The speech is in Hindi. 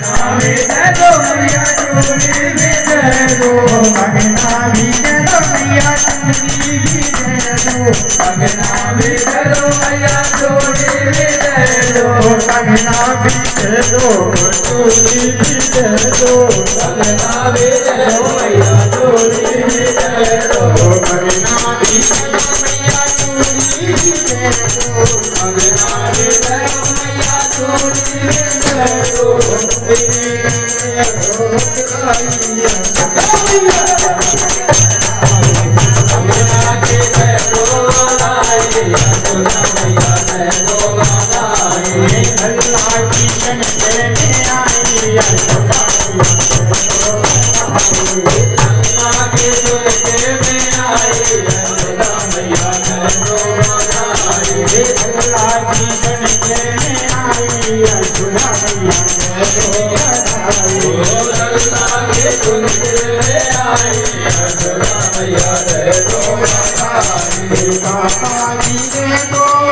नावे दे दो मैया चोरी भी दे दो कंगना भी दे दो मैया चोरी भी दे दो कंगना भी दे दो मैया चोरी भी दे दो कंगना भी दे दो चोरी भी दे दो कंगना भी दे दो मैया चोरी भी दे दो कंगना भी दे दो मैया चोरी भी दे दो कंगना भी दे दो मैया चोरी भी दे दो Bye.